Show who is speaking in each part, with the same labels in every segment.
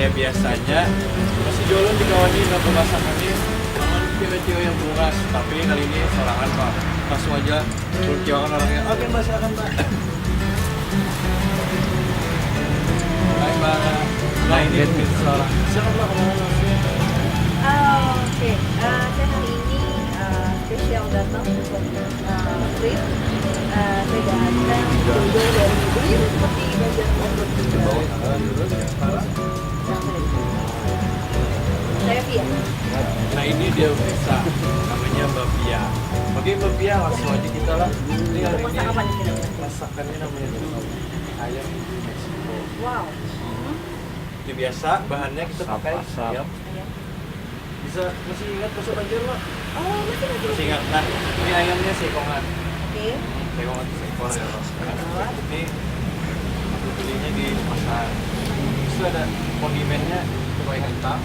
Speaker 1: kayak biasanya masih jualan di kawan ini dan pemasakannya jangan cewek-cewek yang buras, tapi kali ini sorangan Pak, langsung aja berkiwakan orangnya. Oke Mbak, silakan Mbak. Hai Mbak. Nah ini seorang. Silakan Mbak,
Speaker 2: Oke, saya hari ini spesial datang untuk trip. Saya datang jauh dari Beliau seperti Banjarmasin juga. Saya Pia.
Speaker 1: Nah ini dia bisa, namanya Mbak Pia. Oke Mbak Pia, langsung aja kita lah. Ini hari ini
Speaker 2: Masak apa nih kira-kira?
Speaker 1: masakannya namanya ayam Meksiko.
Speaker 2: Wow.
Speaker 1: Ini biasa, bahannya kita pakai ayam. Bisa masih ingat masuk Banjar Mbak?
Speaker 2: Oh,
Speaker 1: Masih ingat. Nah ini ayamnya sekongan.
Speaker 2: Oke.
Speaker 1: Sekongan itu seekor ya Bos. Ini aku belinya di pasar. Itu ada kondimennya kuah hitam.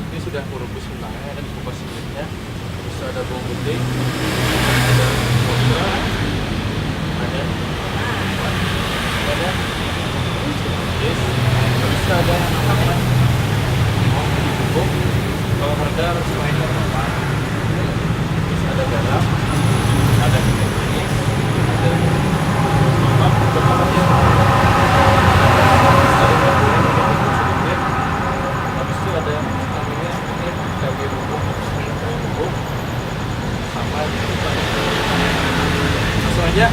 Speaker 1: Ini sudah aku rebus kentangnya dan kupas kulitnya. Terus ada bawang putih, ada bawang, ada yes, terus ada bawang bubuk. Kalau reda harus main apa? Terus ada garam, ada minyak manis, ada lemak, beberapa sedikit. Habis itu ada namanya ini cabai bubuk, sama langsung aja.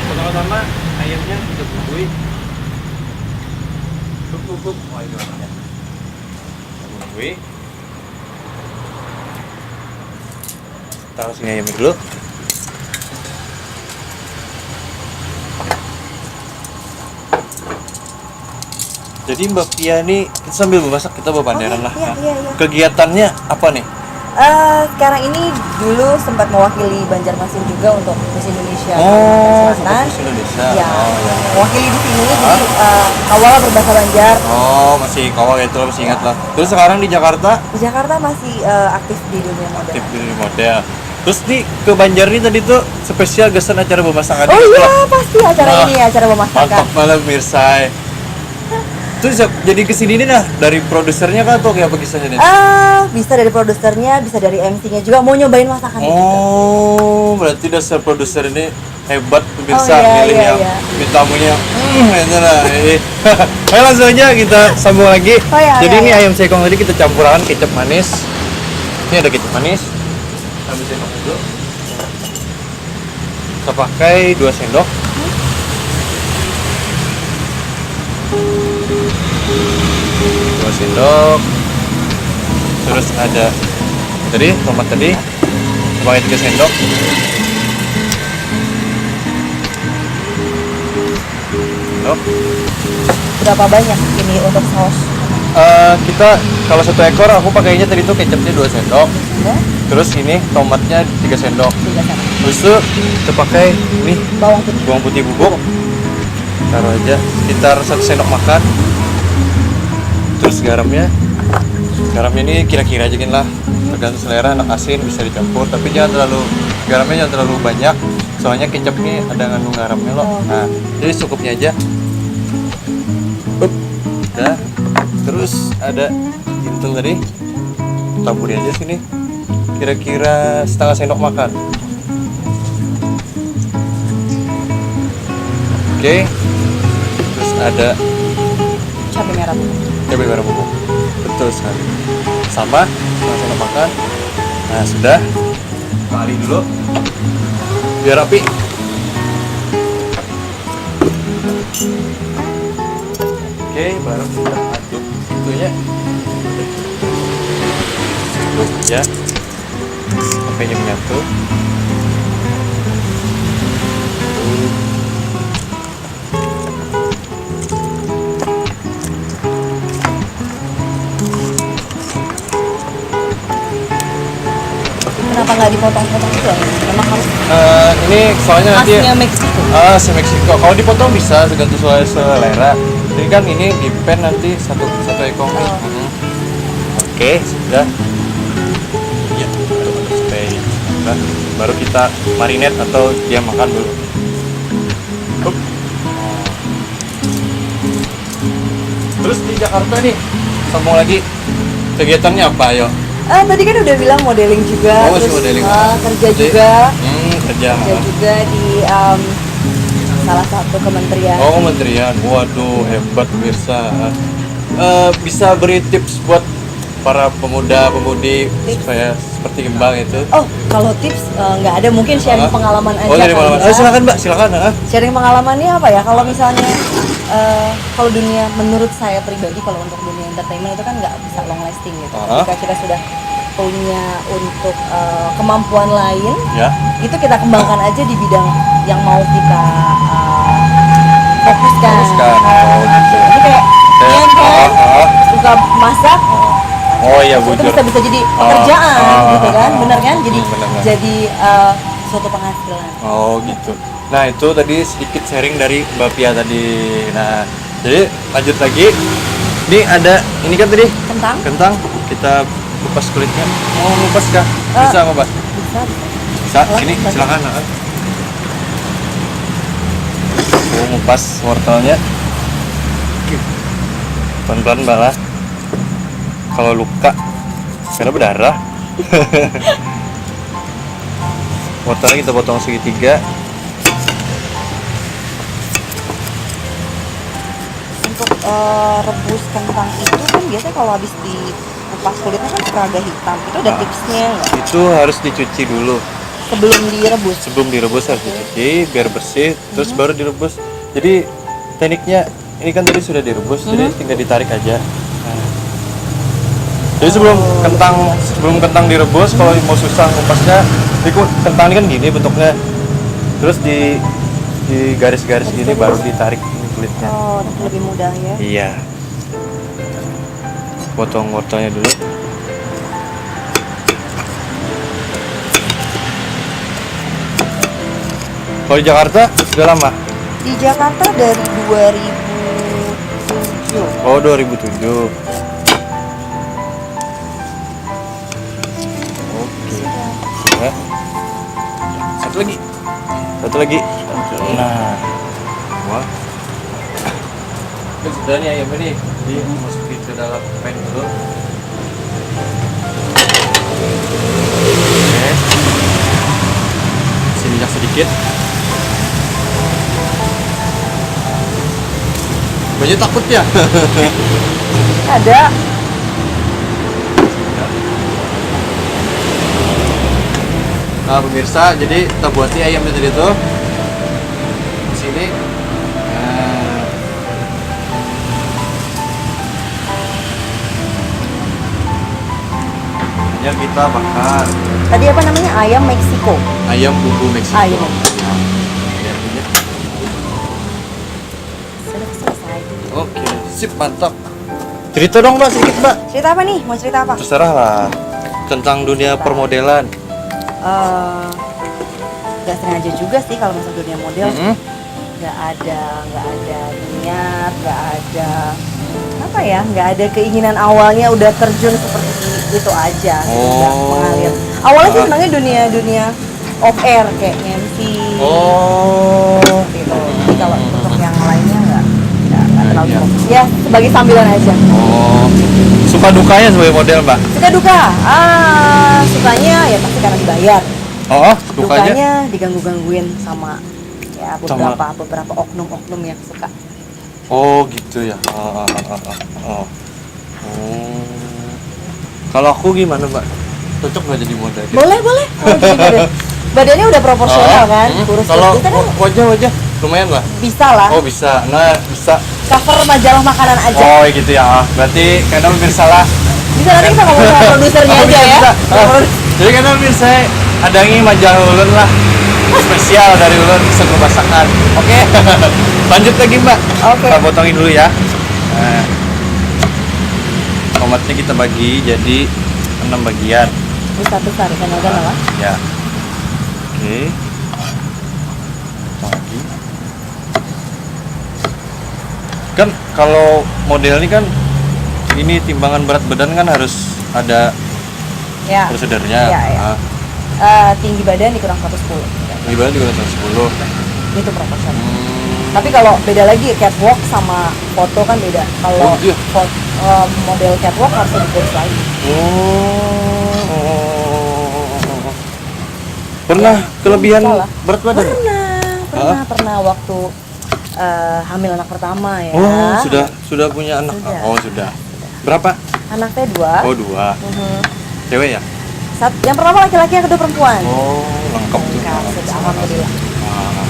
Speaker 1: Pertama-tama ayamnya kita bumbui. Bubuk, oh itu namanya. Bumbui. Taruh sini ayamnya dulu. Jadi Mbak Pia ini kita sambil memasak, kita bawa banderan lah.
Speaker 2: Iya.
Speaker 1: Kegiatannya apa nih?
Speaker 2: Sekarang ini dulu sempat mewakili Banjarmasin juga untuk Miss Indonesia
Speaker 1: Oh,
Speaker 2: Selatan.
Speaker 1: Miss Indonesia.
Speaker 2: Ya,
Speaker 1: Oh, iya.
Speaker 2: mewakili di sini. Jadi awalnya berbahasa Banjar.
Speaker 1: Oh, masih kawal itu masih ingat lah. Terus sekarang di Jakarta
Speaker 2: Di Jakarta masih aktif di dunia model.
Speaker 1: aktif di model. Terus nih ke Banjar nih tadi tuh spesial gesan acara pemasakan.
Speaker 2: Oh iya, pasti acara
Speaker 1: Wah,
Speaker 2: ini acara memasakan.
Speaker 1: mantap malam Mirsai. Terus jadi kesini nih nah dari produsernya kan tuh kayak apa kisahnya nih?
Speaker 2: Bisa dari produsernya, bisa dari MC-nya juga mau nyobain masakan juga.
Speaker 1: Oh, berarti dasar produser ini hebat pemirsa
Speaker 2: Oh, iya,
Speaker 1: milih
Speaker 2: iya,
Speaker 1: yang
Speaker 2: iya.
Speaker 1: tamunya. Itu lah. Ayo langsung aja kita sambung lagi.
Speaker 2: Oh, iya,
Speaker 1: Jadi
Speaker 2: iya,
Speaker 1: ini
Speaker 2: iya.
Speaker 1: ayam sekong tadi kita campurkan kecap manis. Ini ada kecap manis. Ambil sendok dulu. Kita pakai 2 sendok. Dua sendok. Terus ada tadi tomat tadi pakai 3 sendok. Sendok.
Speaker 2: Berapa banyak ini untuk saus?
Speaker 1: Kita kalau 1 ekor aku pakainya tadi tuh kecapnya 2 sendok.
Speaker 2: Ya,
Speaker 1: Terus ini tomatnya 3 sendok.
Speaker 2: 3 sendok.
Speaker 1: Terus itu kita pakai ini
Speaker 2: Bawang putih.
Speaker 1: bubuk. Taruh aja sekitar 1 sendok makan. Terus garamnya ini kira-kira aja lah, tergantung selera. Anak asin bisa dicampur, tapi garamnya jangan terlalu banyak, soalnya kecap ini ada ngandung garamnya loh. Nah jadi cukupnya aja. Udah. Terus ada jintel tadi, taburin aja sini, kira-kira setengah sendok makan. Oke. Terus ada
Speaker 2: Cabai merah.
Speaker 1: cabai merah bubuk, betul sekali, sama setengah sendok makan. Nah sudah, kali dulu biar rapi. Oke, baru kita aduk itunya, aduk aja sampai menyatu.
Speaker 2: Kenapa nggak dipotong-potong gitu? Memang harus
Speaker 1: Ini soalnya nanti
Speaker 2: khasnya Meksiko.
Speaker 1: si Meksiko. Kalau dipotong bisa tergantung selera. Jadi kan ini di pan nanti satu ekor.
Speaker 2: Oh.
Speaker 1: Oke, sudah. Ya, sampai sudah. Baru kita marinate atau dia makan dulu. Terus di Jakarta nih sambung lagi. Kegiatannya apa, ayo?
Speaker 2: Tadi kan udah bilang modeling juga,
Speaker 1: Oh, masih
Speaker 2: terus
Speaker 1: modeling.
Speaker 2: kerja
Speaker 1: Jadi-
Speaker 2: juga,
Speaker 1: Kerja.
Speaker 2: kerja juga di salah satu kementerian.
Speaker 1: Oh, kementerian. Waduh, hebat pemirsa. Bisa beri tips buat para pemuda-pemudi supaya seperti Mbak itu.
Speaker 2: Oh, kalau tips nggak ada, mungkin sharing pengalaman aja.
Speaker 1: Oh, dari
Speaker 2: kali
Speaker 1: pengalaman.
Speaker 2: ya.
Speaker 1: Silakan Mbak, silakan.
Speaker 2: Sharing pengalamannya apa ya? Kalau misalnya kalau dunia, menurut saya pribadi, kalau untuk dunia entertainment itu kan nggak bisa long lasting gitu. Ketika kita sudah punya untuk kemampuan lain,
Speaker 1: Ya.
Speaker 2: itu kita kembangkan aja di bidang yang mau kita fokuskan.
Speaker 1: Oh, gitu.
Speaker 2: Ini kayak Ian kan suka masak,
Speaker 1: Oh iya,
Speaker 2: itu
Speaker 1: bujur.
Speaker 2: bisa jadi pekerjaan gitu kan, bener kan? Jadi
Speaker 1: bener.
Speaker 2: jadi suatu penghasilan.
Speaker 1: Oh gitu. Nah itu tadi sedikit sharing dari Mbak Pia tadi. Nah jadi lanjut lagi. Ini ada, ini kan tadi
Speaker 2: Kentang?
Speaker 1: kentang. Kita kupas kulitnya. Mau ngupas kah? Bisa ngupas?
Speaker 2: Bisa.
Speaker 1: Bisa. Sini silakan. Mau ngupas wortelnya. Pelan-pelan Mbak lah. Kalau luka karena berdarah. Wortelnya kita potong segitiga.
Speaker 2: Untuk rebus kentang itu kan biasanya kalau habis dikupas kulitnya kan suka agak hitam. Itu ada tipsnya nggak?
Speaker 1: Itu harus dicuci dulu.
Speaker 2: Sebelum direbus.
Speaker 1: Sebelum direbus harus dicuci biar bersih, terus baru direbus. Jadi tekniknya ini kan tadi sudah direbus, jadi tinggal ditarik aja. Nah. Jadi sebelum kentang direbus, kalau mau susah ngupasnya, kentang ini kan gini bentuknya. Terus di garis-garis gini baru ditarik ini kulitnya.
Speaker 2: Oh, lebih mudah ya.
Speaker 1: Iya. Potong wortelnya dulu. Kalau di Jakarta sudah lama?
Speaker 2: Di Jakarta dari 2007.
Speaker 1: Oh, 2007. Oke. Ya. Satu lagi. Nah. Wah. Ini sudah nih ayam ini. Dimasukin ke dalam pan dulu. Oke. Kasih minyak sedikit. Banyak takut ya?
Speaker 2: Ada.
Speaker 1: Nah pemirsa, jadi kita buat nih ayam tadi itu di sini. Nah. Biar kita bakar
Speaker 2: Tadi apa namanya? Ayam Meksiko.
Speaker 1: ayam bumbu Meksiko.
Speaker 2: Ayam.
Speaker 1: Biar ini.
Speaker 2: Sudah selesai.
Speaker 1: Oke, sip, mantap. Cerita dong Mbak, sedikit Mbak.
Speaker 2: Cerita apa nih? Mau cerita apa?
Speaker 1: Terserah lah tentang dunia permodelan.
Speaker 2: Gak sengaja juga sih kalau masuk dunia model.
Speaker 1: Mm-hmm.
Speaker 2: Nggak ada niat, nggak ada apa ya, nggak ada keinginan awalnya udah terjun seperti itu aja, udah mengalir. Awalnya sih sebenarnya dunia off air kayak MC,
Speaker 1: Oh.
Speaker 2: gitu. Jadi kalau untuk yang lainnya nggak terlalu
Speaker 1: Iya.
Speaker 2: fokus. Ya sebagai sambilan aja.
Speaker 1: Oh. Suka dukanya sebagai model Mbak?
Speaker 2: Suka duka, sukanya ya pasti karena dibayar.
Speaker 1: Oh, dukanya?
Speaker 2: Dukanya diganggu-gangguin sama ya beberapa oknum-oknum yang suka.
Speaker 1: Oh gitu ya. Oh. Kalau aku gimana Mbak? Cocok nggak jadi model?
Speaker 2: Boleh. Oh, jadi badannya udah proporsional kan? Kurus
Speaker 1: Kalau
Speaker 2: kita kan
Speaker 1: wajah lumayan lah.
Speaker 2: bisa lah.
Speaker 1: Oh bisa. Nah bisa.
Speaker 2: Cover majalah makanan aja.
Speaker 1: Oh gitu ya. Berarti kadang pemirsa lah.
Speaker 2: Bisa, nanti kita ngomong sama produsernya
Speaker 1: Oh,
Speaker 2: aja ya.
Speaker 1: Jadi kadang pemirsa ada yang majalah ulun lah. Spesial dari ulun bisa masakan. Oke. Lanjut lagi Mbak.
Speaker 2: Oke.
Speaker 1: Kita potongin dulu ya. Nah. Tomatnya kita bagi jadi 6 bagian.
Speaker 2: Besar kan agak lah.
Speaker 1: Ya. Oke. Potong lagi. Kan kalau model ini kan ini timbangan berat badan kan harus ada
Speaker 2: Ya.
Speaker 1: prosedurnya.
Speaker 2: Ya.
Speaker 1: Ah,
Speaker 2: Tinggi badan dikurang 110.
Speaker 1: tinggi badan juga 110.
Speaker 2: Itu proporsional. Tapi kalau beda lagi catwalk sama foto kan beda. Kalau
Speaker 1: Oh, iya.
Speaker 2: model catwalk harus lebih kurus lagi.
Speaker 1: Pernah kelebihan
Speaker 2: Salah.
Speaker 1: berat badan?
Speaker 2: Pernah waktu hamil anak pertama ya.
Speaker 1: Oh, sudah punya anak.
Speaker 2: Sudah.
Speaker 1: Oh, sudah. Berapa?
Speaker 2: Anaknya 2.
Speaker 1: Oh, 2.
Speaker 2: Mhm.
Speaker 1: Cewek ya?
Speaker 2: Yang pertama laki-laki, yang kedua perempuan.
Speaker 1: Oh, lengkap tuh.
Speaker 2: Lengkap, sudah, alhamdulillah.
Speaker 1: Ah.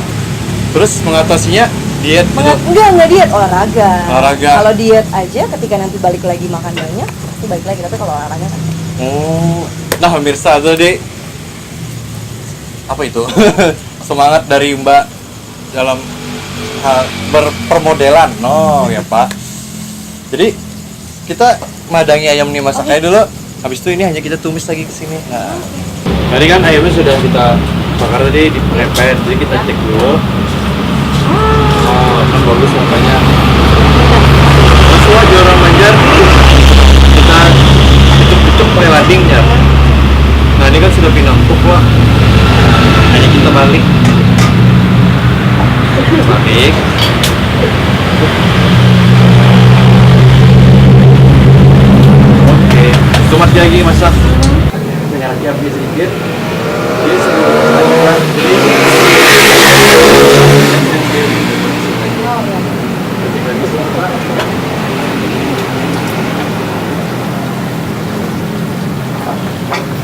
Speaker 1: Terus mengatasinya diet gitu?
Speaker 2: Enggak diet, olahraga.
Speaker 1: Olahraga.
Speaker 2: Kalau diet aja ketika nanti balik lagi makan banyak, pasti balik lagi. Tapi kalau olahraga kan
Speaker 1: Oh. Nah, pemirsa tadi apa itu? Semangat dari Mbak dalam hal berpermodelan. No, ya, Pak. Jadi kita madangi ayam nih, masak aja dulu. Habis itu ini hanya kita tumis lagi ke sini. Nah. Tadi kan ayamnya sudah kita bakar tadi di prepare. Jadi kita cek dulu. Oh, kan bagus makanya. Semua orang manjar kita cucuk pakai ladingnya. Nah, ini kan sudah pinampuk, Wak. Hanya kita balik. Balik. Oke, tomat lagi masak. Minyak lagi habis sedikit. Jadi sebelum dilanjutkan, jadi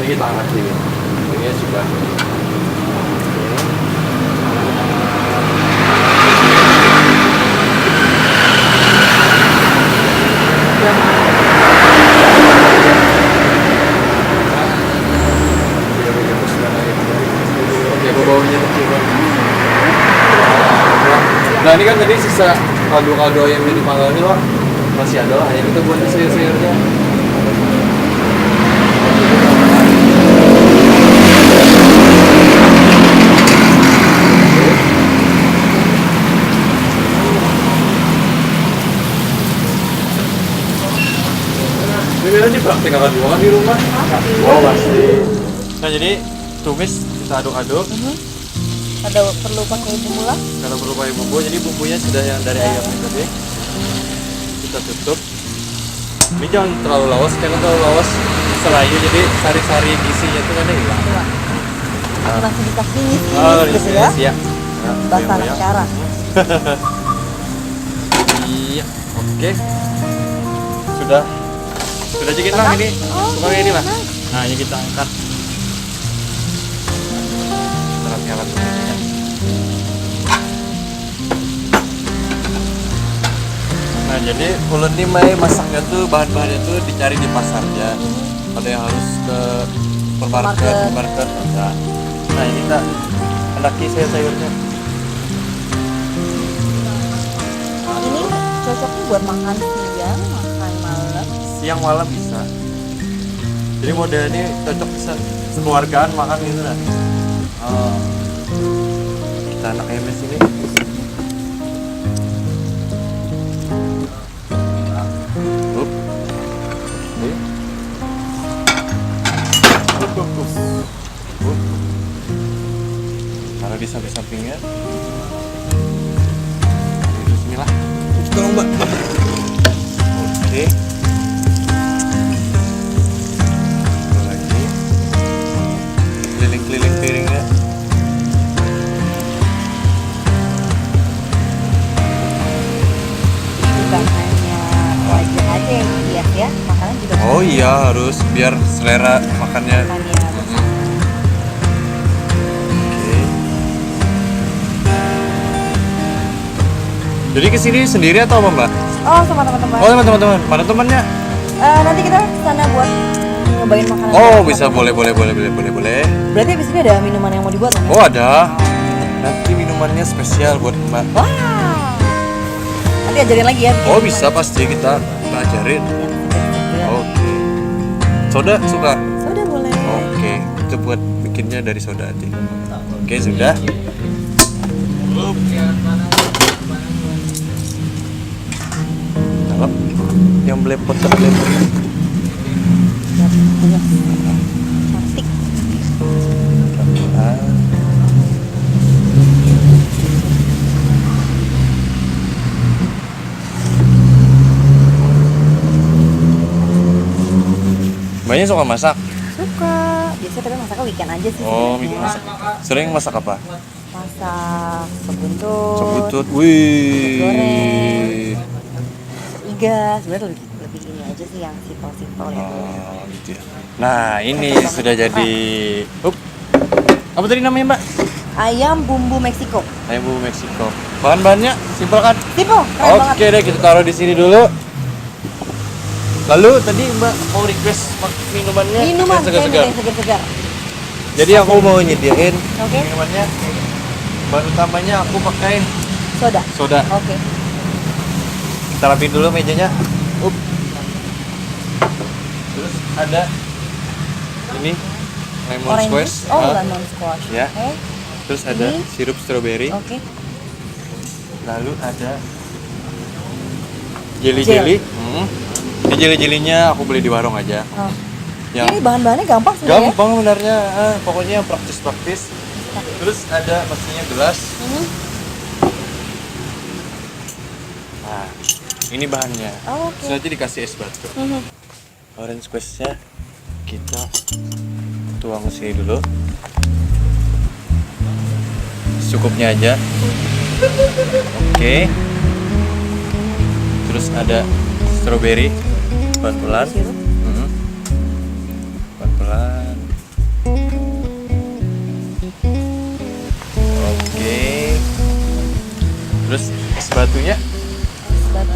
Speaker 1: kita angkat dulu. Ini sudah. Oke, bau-baunya tercium. Nah, ini kan tadi sisa kaldu-kaldu ayam yang dipanggang ini loh. Masih ada lah, hanya kita buat sayur-sayurnya. Ini nanti praktek akan juga kan di rumah. Oh, pasti. Nah, jadi tumis kita aduk-aduk.
Speaker 2: ada perlu pakai bumbu lah.
Speaker 1: Kalau perlu pakai bumbu, jadi bumbunya sudah yang dari ayam ini tadi. Kita tutup. Ini jangan terlalu lawas, karena terlalu lawas selayu, jadi sari-sari gizinya itu kan hilang.
Speaker 2: Aku langsung dikasih
Speaker 1: Oh,
Speaker 2: gitu ya.
Speaker 1: ya.
Speaker 2: Bahasa anak sekarang.
Speaker 1: Iya, oke. Sudah jadi lah ini. Pokoknya ini lah. Nah, ini kita angkat. Angkat semuanya. Nah, jadi ulun ini Mai masaknya tuh bahan-bahannya tuh dicari di pasarnya. Ada yang harus ke supermarket. Nah, ini kita andaki sayur-sayurnya.
Speaker 2: Ini cocoknya buat makan siang, makan malam.
Speaker 1: Siang malam bisa. Jadi model ini cocok sekeluargaan makan gitu lah. Kita anak ayamnya sini. Taruh di samping-sampingnya. Bismillah. Tolong Mbak. Oke. Lagi. Keliling-keliling piringnya.
Speaker 2: Bukan hanya wajah aja yang hias ya, makanan juga.
Speaker 1: Oh iya, harus biar selera makannya.
Speaker 2: Makannya harus.
Speaker 1: Oke. Jadi kesini sendiri atau apa Mbak?
Speaker 2: Oh, sama teman-teman.
Speaker 1: Oh sama teman-teman. Mana temannya?
Speaker 2: Nanti kita kesana buat nyobain makanan.
Speaker 1: Oh
Speaker 2: sama
Speaker 1: bisa,
Speaker 2: teman-teman.
Speaker 1: boleh.
Speaker 2: Berarti abis ini ada minuman yang mau dibuat kan?
Speaker 1: Oh ada. Nanti minumannya spesial buat Mbak.
Speaker 2: Wah. Nanti ajarin lagi ya. bikin
Speaker 1: Oh
Speaker 2: gimana.
Speaker 1: bisa, pasti kita ajarin.
Speaker 2: Ya.
Speaker 1: Oke. Soda suka?
Speaker 2: Udah boleh.
Speaker 1: Oke, itu buat bikinnya dari soda aja. Oke, sudah. Cakep. Yang belepot.
Speaker 2: Cantik.
Speaker 1: Banyak suka masak?
Speaker 2: Suka. Biasanya tapi masaknya weekend aja sih.
Speaker 1: Oh,
Speaker 2: sebenarnya.
Speaker 1: masak. Sering masak apa?
Speaker 2: Masak sebuntut.
Speaker 1: Sebuntut. Wih.
Speaker 2: Goreng. Iga. Sebenarnya lebih ini aja sih yang simpel-simpel ya.
Speaker 1: Oh, gitu ya. Nah, ini sudah jadi. Apa tadi namanya, Mbak?
Speaker 2: Ayam bumbu Meksiko.
Speaker 1: Ayam bumbu Meksiko. Bahan-bahannya simpel kan?
Speaker 2: Simpel, keren banget.
Speaker 1: Oke deh, kita taruh di sini dulu. Lalu tadi Mbak mau request minumannya
Speaker 2: Minuman
Speaker 1: yang segar-segar.
Speaker 2: yang segar-segar.
Speaker 1: Jadi aku mau nyediain
Speaker 2: Oke.
Speaker 1: minumannya. Bahan utamanya aku pakai
Speaker 2: Soda.
Speaker 1: soda.
Speaker 2: Oke.
Speaker 1: Kita rapiin dulu mejanya. Terus ada ini lemon
Speaker 2: Orange.
Speaker 1: squash.
Speaker 2: Oh,
Speaker 1: Ah,
Speaker 2: lemon squash.
Speaker 1: Ya.
Speaker 2: Oke.
Speaker 1: Terus ada
Speaker 2: Ini.
Speaker 1: sirup strawberry.
Speaker 2: Oke.
Speaker 1: Lalu ada jelly-jelly. Ini jelly-jellynya aku beli di warung aja.
Speaker 2: Oh.
Speaker 1: Yang
Speaker 2: Ini bahan-bahannya gampang sebenarnya.
Speaker 1: gampang sebenarnya, pokoknya yang praktis-praktis. Terus ada pastinya gelas.
Speaker 2: Mhm.
Speaker 1: Nah, ini bahannya.
Speaker 2: Oh, oke.
Speaker 1: Terus nanti dikasih es batu.
Speaker 2: Mhm.
Speaker 1: Orange squash-nya kita tuang ke sini dulu. Secukupnya aja. Oke. Terus ada strawberry pelan-pelan.
Speaker 2: Sirup.
Speaker 1: Mhm. Pelan-pelan. Oke. Terus es batunya
Speaker 2: Es batu.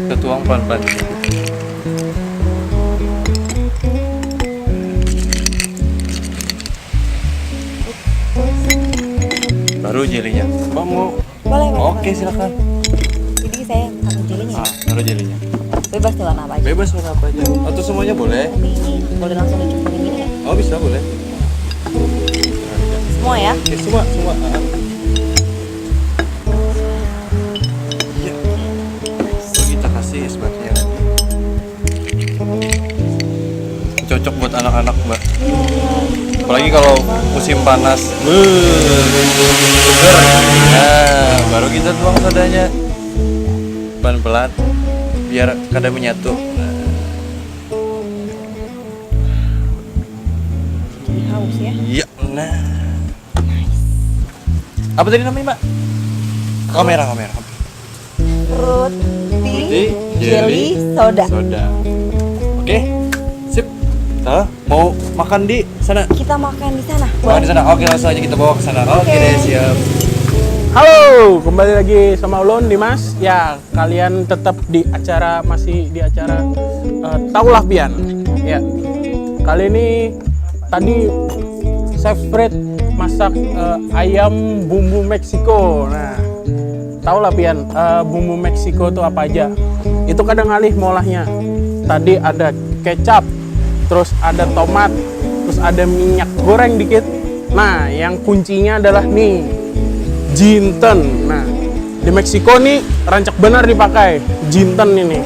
Speaker 1: kita tuang pelan-pelan. Baru jelinya. Mbak mau?
Speaker 2: Boleh, boleh.
Speaker 1: Oke, silakan.
Speaker 2: Jadi saya pakai jelinya.
Speaker 1: Ah, taruh jelinya.
Speaker 2: Bebas nih warna apa aja.
Speaker 1: Bebas warna apa aja. Atau semuanya boleh?
Speaker 2: Tapi ini boleh langsung dicoba ini ya.
Speaker 1: Oh, bisa boleh.
Speaker 2: Semua ya.
Speaker 1: Oke, semua. Iya. Lalu kita kasih es batunya nanti. Cocok buat anak-anak, Mbak. Apalagi kalau musim panas. Seger. Nah, baru kita tuang sodanya. Pelan-pelan biar kadang menyatu.
Speaker 2: Jadi haus ya.
Speaker 1: Iya, nah. Apa tadi namanya, Mbak? Kamera.
Speaker 2: Fruity, jelly, soda.
Speaker 1: Soda. Oke. Sip. Kita mau makan di sana.
Speaker 2: Kita makan di sana.
Speaker 1: Makan di sana. Oke, langsung aja kita bawa ke sana. Oke deh, siap.
Speaker 3: Halo, kembali lagi sama Ulun Dimas. Ya, kalian tetap masih di acara Taulah Pian. Ya, kali ini tadi Chef Fred masak ayam bumbu Meksiko. Nah, Taulah Pian, bumbu Meksiko itu apa aja? Itu kadang alih molahnya. Tadi ada kecap, terus ada tomat, terus ada minyak goreng dikit. Nah, yang kuncinya adalah nih, jinten. Nah, di Meksiko nih rancak benar dipakai jinten ini.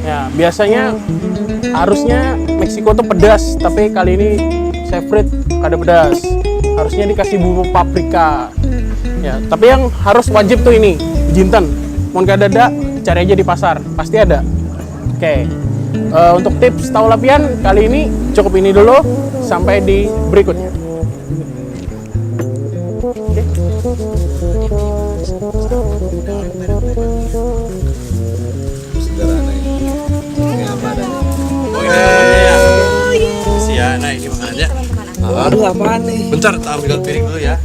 Speaker 3: Ya, biasanya harusnya Meksiko tuh pedas, tapi kali ini Chef Fred kada pedas. Harusnya dikasih bumbu paprika. Ya, tapi yang harus wajib tuh ini jinten. Mau kada ada, cari aja di pasar, pasti ada. Oke. Untuk tips tahu lapian kali ini cukup ini dulu, sampai di berikutnya.
Speaker 4: Sederhana ini. Ini apa adanya?
Speaker 1: Oh, ini makanannya ya. Si Yana ini makanannya.
Speaker 4: Aduh, apaan nih?
Speaker 1: Bentar, tak ambil piring dulu ya.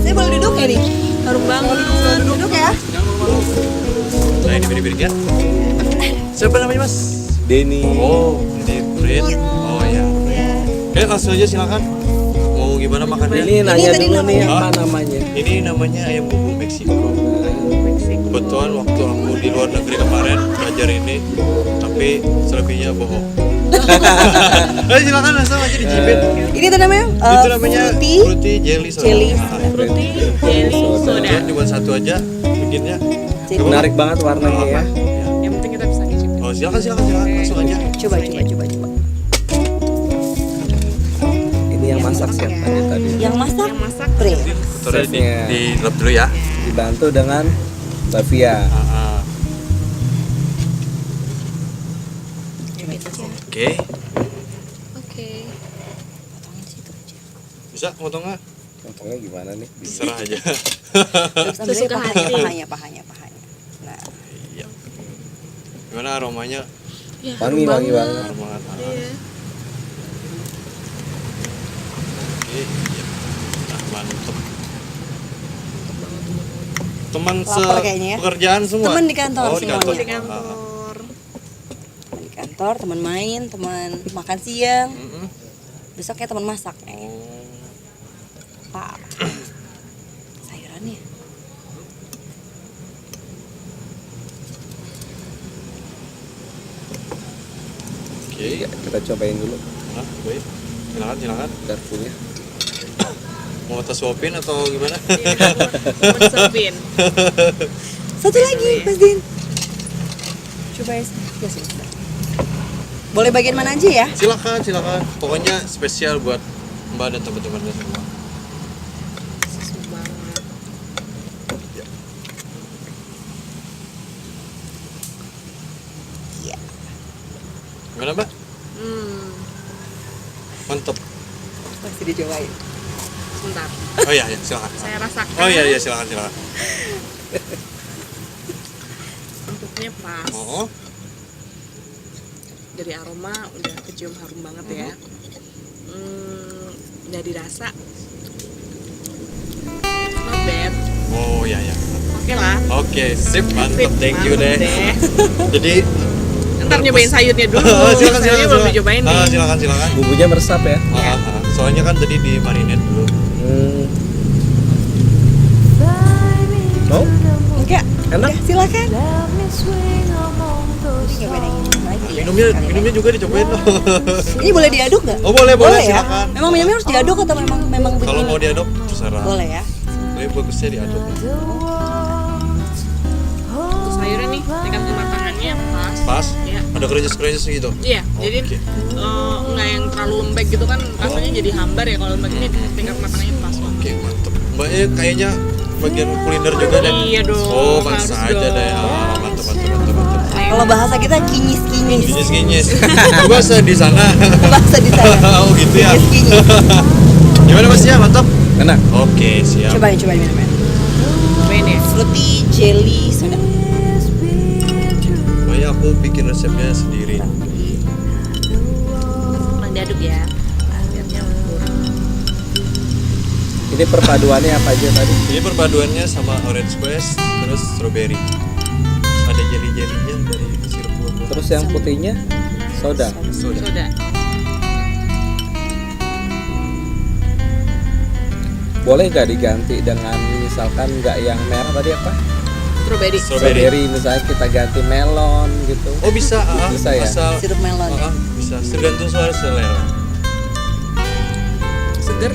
Speaker 2: Saya boleh duduk ya nih? Harum banget. Duduk ya.
Speaker 1: Nah, ini piring-piringnya. Siapa namanya, Mas?
Speaker 4: Denny.
Speaker 1: Oh, ini Fred. Oh ya. Oke, langsung aja silakan. Mau gimana makannya?
Speaker 4: Ini nanya
Speaker 2: tadi
Speaker 4: dulu nih
Speaker 1: namanya.
Speaker 4: apa namanya?
Speaker 1: Ini namanya ayam bumbu Meksiko. Kebetulan waktu aku di luar negeri kemarin belajar ini, tapi selebihnya bohong. Ayo silakan langsung aja dicipin.
Speaker 2: Ini tuh namanya
Speaker 1: Itu namanya
Speaker 2: fruity
Speaker 1: jelly soda.
Speaker 2: jelly.
Speaker 4: Jelly soda.
Speaker 1: Cuma satu aja bikinnya.
Speaker 2: Jelly.
Speaker 4: Menarik banget warnanya ya.
Speaker 5: Yang penting kita bisa nyicipin.
Speaker 1: Oh silakan langsung aja.
Speaker 2: Coba.
Speaker 4: Ini yang masak siapa tadi?
Speaker 2: Yang masak?
Speaker 5: Yang masak
Speaker 2: Fred.
Speaker 1: Taruh
Speaker 4: Chefnya.
Speaker 1: di lap dulu ya.
Speaker 4: Dibantu dengan Bavia.
Speaker 1: Oke.
Speaker 5: Oke.
Speaker 2: Potongin situ aja.
Speaker 1: Bisa motong nggak?
Speaker 4: Potongnya gimana nih?
Speaker 1: Serah aja.
Speaker 2: Terus ambil
Speaker 5: Sesuka hati.
Speaker 2: pahanya. Nah,
Speaker 1: Iya. Gimana aromanya?
Speaker 5: Ya,
Speaker 4: Wangi
Speaker 5: harum
Speaker 4: wangi banget.
Speaker 1: Harum banget.
Speaker 5: Iya.
Speaker 1: Oke, iya. Nah, mantep. Teman
Speaker 2: Lapar kayaknya ya.
Speaker 1: pekerjaan semua?
Speaker 2: Teman di kantor
Speaker 1: Oh, di kantor.
Speaker 2: semuanya.
Speaker 5: Di kantor.
Speaker 2: teman di kantor, teman main, teman makan siang.
Speaker 1: Mm-mm.
Speaker 2: Besoknya teman masak.
Speaker 1: Oh.
Speaker 2: Pak. Sayurannya.
Speaker 1: Oke.
Speaker 4: Ya, kita cobain dulu
Speaker 1: Nah, baik. Silakan.
Speaker 4: garpunya.
Speaker 1: Mau tes swapin atau gimana?
Speaker 5: Iya, mau sepin.
Speaker 2: Satu lagi, Mas Din. Coba ya sini. Boleh bagian mana aja ya?
Speaker 1: Silakan. Pokoknya spesial buat Mbak dan teman-temannya semua.
Speaker 5: Susu banget.
Speaker 2: Iya.
Speaker 1: Gimana, Mbak? Mantep.
Speaker 2: Masih dicobain.
Speaker 5: Sebentar.
Speaker 1: Oh iya, silakan.
Speaker 5: Saya rasakan.
Speaker 1: Oh iya, silakan.
Speaker 5: Empuknya pas.
Speaker 1: Oh.
Speaker 5: Dari aroma udah kecium harum banget ya. Dari rasa not bad.
Speaker 1: Oh iya.
Speaker 5: Oke lah.
Speaker 1: Oke, sip, mantep. Thank you
Speaker 5: Mantep
Speaker 1: deh. Jadi
Speaker 5: Ntar nyobain sayurnya dulu.
Speaker 1: silakan.
Speaker 5: Sayurnya belum dicobain nih.
Speaker 1: Silakan.
Speaker 4: Bumbunya meresap ya.
Speaker 1: Soalnya kan tadi di marinate dulu.
Speaker 4: Mau?
Speaker 2: Enggak.
Speaker 4: Enak?
Speaker 2: Udah, silakan. Nyobain yang ini lagi ya.
Speaker 1: Minumnya juga dicobain dong.
Speaker 2: Ini boleh diaduk nggak?
Speaker 1: Oh, boleh,
Speaker 2: ya.
Speaker 1: silakan.
Speaker 2: Memang minumnya harus diaduk atau memang
Speaker 1: Kalau
Speaker 2: begini?
Speaker 1: mau diaduk terserah.
Speaker 2: Boleh ya.
Speaker 1: Tapi bagusnya diaduk.
Speaker 5: Untuk sayurnya nih, tingkat kematangannya pas.
Speaker 1: Pas.
Speaker 5: Ya.
Speaker 1: Ada kerences gitu.
Speaker 5: Iya, jadi
Speaker 1: Oke.
Speaker 5: nggak yang terlalu lembek gitu kan rasanya jadi hambar ya kalau lembek ini tingkat kematangannya pas banget.
Speaker 1: Oke, mantep. Mbaknya kayaknya bagian kuliner juga deh.
Speaker 5: Iya dong,
Speaker 1: Oh, pantas
Speaker 5: harus
Speaker 1: aja deh.
Speaker 5: dong.
Speaker 1: Mantep.
Speaker 2: Kalau bahasa kita kinyis-kinyis.
Speaker 1: Kinyis. Itu bahasa di sana.
Speaker 2: Bahasa di sana.
Speaker 1: Oh, gitu ya.
Speaker 2: Kinyis-kinyis.
Speaker 1: Gimana Mas ya? Mantap.
Speaker 4: Enak.
Speaker 1: Oke, siap.
Speaker 2: Cobain minumnya.
Speaker 5: Cobain ya.
Speaker 2: Fruity jelly soda.
Speaker 1: Makanya aku bikin resepnya sendiri.
Speaker 5: Mang diaduk ya. Biarnya lembut.
Speaker 4: Ini perpaduannya apa aja tadi?
Speaker 1: Ini perpaduannya sama orange squash terus strawberry. Ada jelly-jellynya dari sirup buah-buahan.
Speaker 4: Terus yang putihnya soda.
Speaker 5: Soda.
Speaker 4: Boleh nggak diganti dengan misalkan nggak yang merah tadi apa?
Speaker 5: Strawberry.
Speaker 4: Strawberry misalnya kita ganti melon gitu.
Speaker 1: Oh, bisa.
Speaker 4: Bisa ya?
Speaker 1: Asal
Speaker 2: Sirup melon.
Speaker 1: bisa. Tergantung soal selera.
Speaker 5: Seger.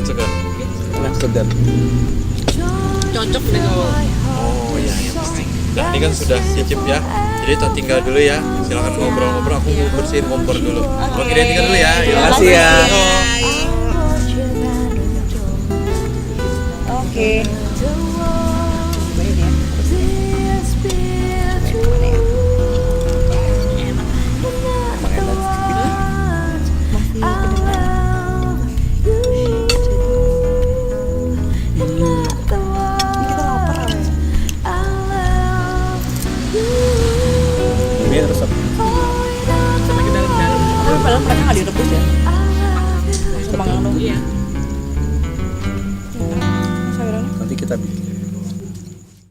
Speaker 4: Enak segar.
Speaker 5: Cocok deh kalau.
Speaker 1: Oh iya pasti. Nah ini kan sudah cicip ya. Jadi tak tinggal dulu ya. Silakan ngobrol-ngobrol. Aku mau bersihin kompor dulu. Oke, dia tinggal dulu ya. Yuk.
Speaker 4: Terima kasih ya.
Speaker 2: Oke. Cobain ya.
Speaker 4: Emang enak.
Speaker 2: Ini kita lapar ya.
Speaker 4: Ini resep.
Speaker 5: Sampai ke dalam-dalam.
Speaker 2: Tapi padahal mereka nggak direbus ya. Langsung panggang dong.
Speaker 5: Iya.
Speaker 2: Sayurannya.
Speaker 4: Nanti kita bikin